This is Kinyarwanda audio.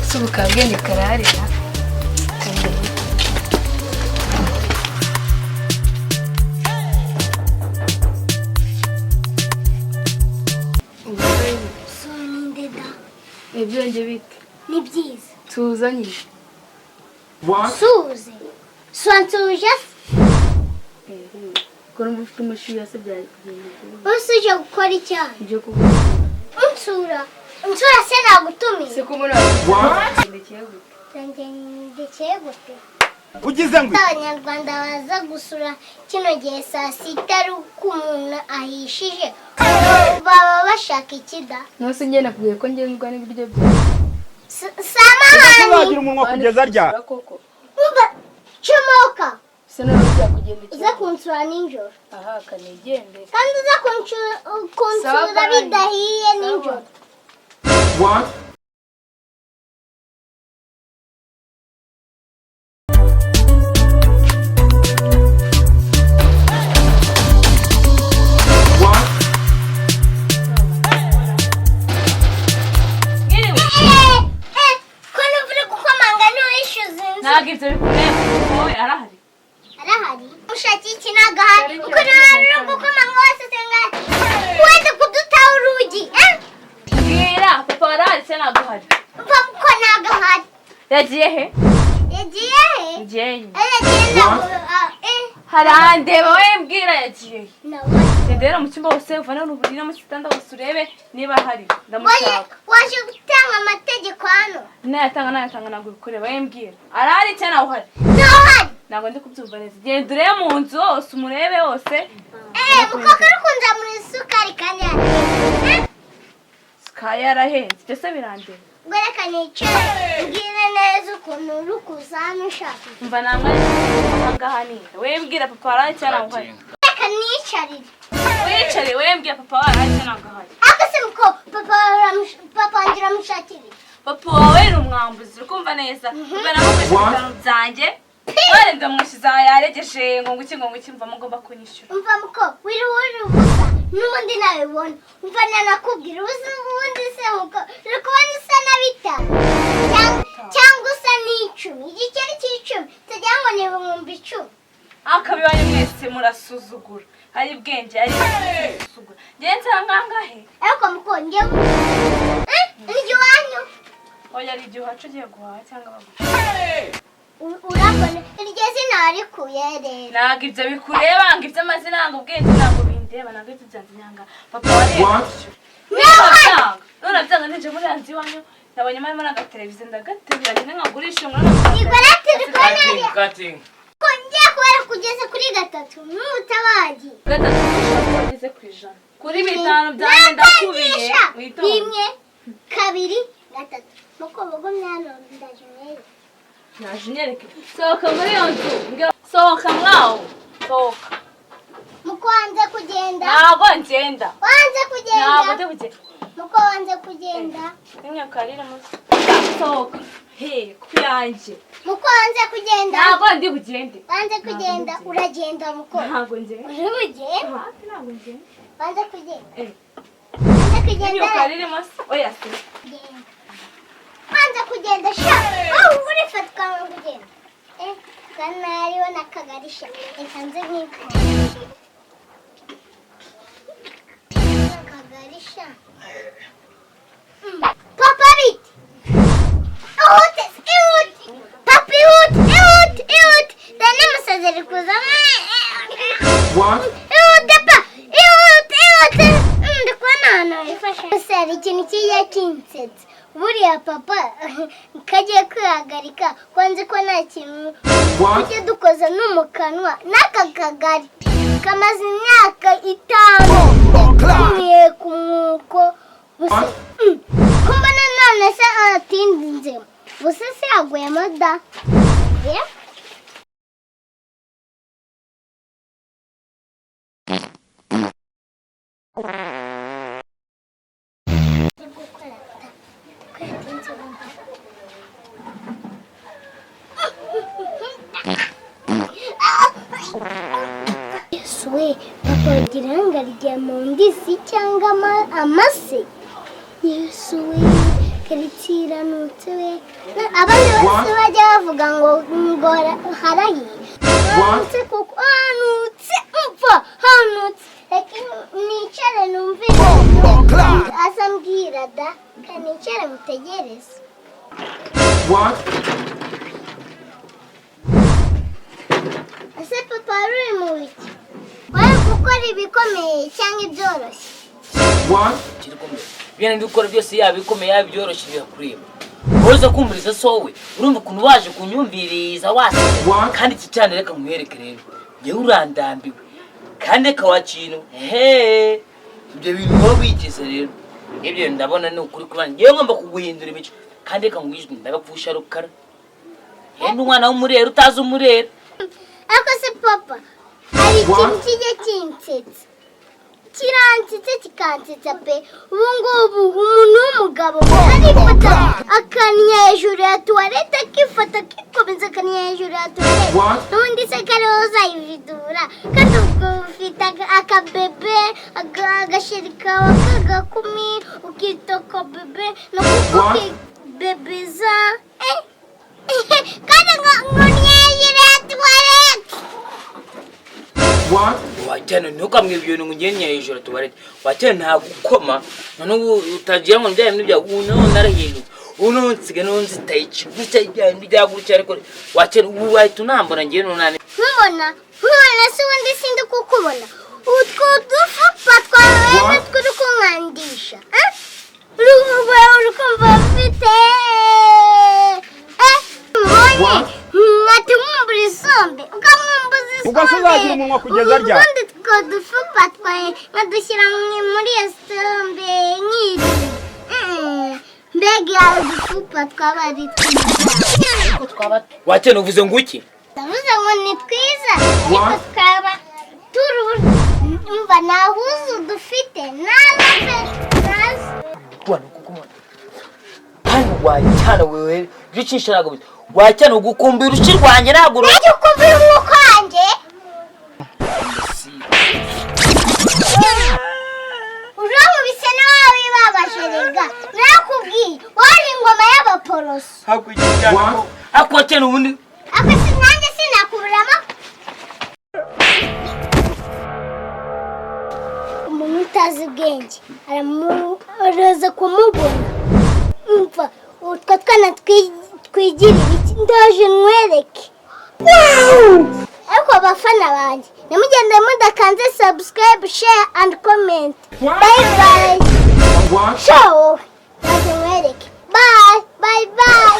Subuka Bwenge kararira. Bwenge bite? Ni byiza. Tuzanye. Suze. Swansuje. Kora mufite umushyuya se bya kugenda. Usuje gukora icyaha. Ibyo kuvuga. Unsura se nagutumiye. Se kumura. Ndekeye gute? Ugize ngo Abanyarwanda baza gusura kino gihe saa sita ari uko umuntu ahishije. Baba bashaka ikida. Nose njye nakubwiye ko ngenzwa n'ibiryo byawe. Samahani. wagira umunwa kugeza rya. Umva chomoka. Se no byakugenda iki? Uza kunsura ninjoro. Aha kanigende. Kandi uza kunsura bidahiye ninjoro. What? Ntabwo ibyo bikureba wowe arahari. Arahari. Mushaki iki nagahari. Uko nararira gukomanga wese senga. Wende kudutaha urugi. Bwira papa arahari se naguhari. Papa ko nagahari. Yagiye he? Yagiye he? Yagiye. Harandeba wowe mbwira yagiye. nawe. Ndera mu cyumba hose uvana n'uburiri mu kitanda hose urebe niba hari. Ndamushaka. Waje gutanga amategeko hano. Nayatanga ntabwo bikureba wowe mbwira. Arahari cyane nawe uhari. Nawari. Ntabwo ndi kubyumva neza. Genda urebe mu nzu hose umurebe hose. Mukoko rukunza muri sukari kandi yari. Sky yarahenze. Byose birandeba. Gwereka nicare. Mbwira neza ukuntu urukuzana ushaka. Mva namwe ahangaha ni. Wowe mbwira papa arahari cyane nawe uhari. Reka nicarire. Wicare wowe mbwira papa arahari cyane nawe uhari. Akase muko papa ngira mushakire. Papa wawe ni umwambuzi ukumva neza. Kuva na mukwe ibitaro byanjye. Wari ndamwishiza yaregeshe ngo nguki mva mugomba kunyishyura. Umva muko wiri ubusa n'ubundi nabibona. Umva nanakubwira ubundi se muko rukubona usa na bitanu cyangwa usa n'icumi. Igiceri cy'icumi tugira ngo ni ibihumbi 10. Akabibanye mwese murasuzugura. Hari Bwenge ari gusuzugura. Ngenze ngangahe? Ariko muko ngewe ni wanyu. Oya ari igihe wacu ugiye guhaha cyangwa baguha. Urabona iryo zina warikuye rero. Ntabwo ibyo bikureba ngo iby'amazina ntabwo Bwenge ntabwo bindeba ntabwo ibyo byanze nyanga. Papa wari none byanga nije muri yanzi wanyu nabonye marimo n'agateleviziyo ndagaterura nyine nkagurisha umwana. Igora telefone ko ngiye kubera kugeze kuri 3 n'utabagi. 3 kugeze ku ijana. Kuri 5 byanjye ndakubiye. 1 2 3 muko bogo mwana ndaje rero. Naje nyereke. Sohoka muri iyo nzu. Sohoka mwaho. Sohoka. Muko wanze kugenda. Ntabwo ngenda. Wanze kugenda. Ntabwo ndi kugenda. Muko wanze kugenda. Rimwe karira mu. Sohoka. He, kuyanje. Muko wanze kugenda. Ntabwo ndi bugende. Wanze kugenda uragenda muko. Ntabwo ngenda. Urugenda. Ntabwo ngenda. Wanze kugenda. Wanze kugenda. Rimwe karira mu. Oya se. Wanze kugenda sha. Uri fatka kugenda. Kanari wana kagarisha. Ekanze nkiko. Kagarisha. Papa bit. Papi ut. Dana masazeri kuzama. What? Dapa. Ndikwana hano ifasha. Sari ikintu kiya kinsetse. Buriya papa kagiye kwihagarika kwanze ko nta kintu cyo dukoza n'umukanwa n'aka kagari kamaze imyaka 5 niye ku mwuko gusa kumbana none se atindinze gusa se yaguye moda Yesuwe papa giranga ukarya mu ndisi cyangwa amase. Yesu we karitsiranutse we. Abandi bose bajya bavuga ngo harahiye. Hanutse kuko hanutse umva hanutse. Nicare numvire asambwira da kanicare mutegereze. What? Ese papa uri mu biki? Wari gukora ibikomeye cyangwa ibyoroshye? What? Bene ndukora byose yabikomeye yabyoroshye birakureba. Woza kumuriza sowe urumva ukuntu waje kunyumviriza wase kandi cyane reka nkwereke rero. Nge urandambiwe. Kandi kawakintu ibyo bintu wo bigize rero. Ibyo ndabona ni ukuri kubana. Ngewe ngomba kuguhindura imico kandi reka ngwijwe ndagapfusha rukara. Umwana w'umurero utazi umurero. Ako se papa hari ikintu kijya kinsetsa. Kiransitse kikansetsa pe. Ubu ngubu umuntu w'umugabo arifata akanya hejuru ya tuwarete akifata akikomeza akanya hejuru ya tuwarete. N'undi se kariho uzayividura kandi ubwo ufite akabebe agasheri kawe k'agakumi ukita akabebe no kuko ukibebeza kandi ngo hejuru ya tuwarete. What? Wajyana ntukamwe ibintu ngenye hejuru tubarete. Wajyana nta gukoma none ubu utagiye ngo ndya n'ibya uno narahindu. Uno nsige no nzitayici. Nzitayiye ndyaguruka ariko wajyana ubu wahita unambona ngiye nonane. Nkubona se wundi sindi kukubona. Utwo dufupa twawe turi kunkandisha. Urukumva mfite. Mbonye ngati mwumbura isombe. Ukamwumbuza isombe. Ugasozagira umunwa kugeza rya. Ubundi two dufupa twawe nkadushyira muri iyo sombe nk'iri. Mbega udufupa twaba ari twiza. Wajyana uvuze ngo iki? Ndavuze ngo ni twiza. Ariko twaba umva nahuzu dufite nazi. Bwana kukumona. Hano wajyana wewe bicisharaga bize. Wajyana ugukumbira ukirwanye naguru. Najye ukumbira umwuka wanjye. Uraho bisa nawe wibabasherega. Nakubwiye wari ingoma y'abaporoso. What? Akwatena ubundi. Akasi nanjye sinakuburamo. Umuntu utazi ubwenge araza kumubona. Umva utwo twana twigira ibiki ndaje nkwereke. Ariko abafana banjye nimugende mudakanze subscribe, share and comment. Bye bye. What? Ciao. Bye bye.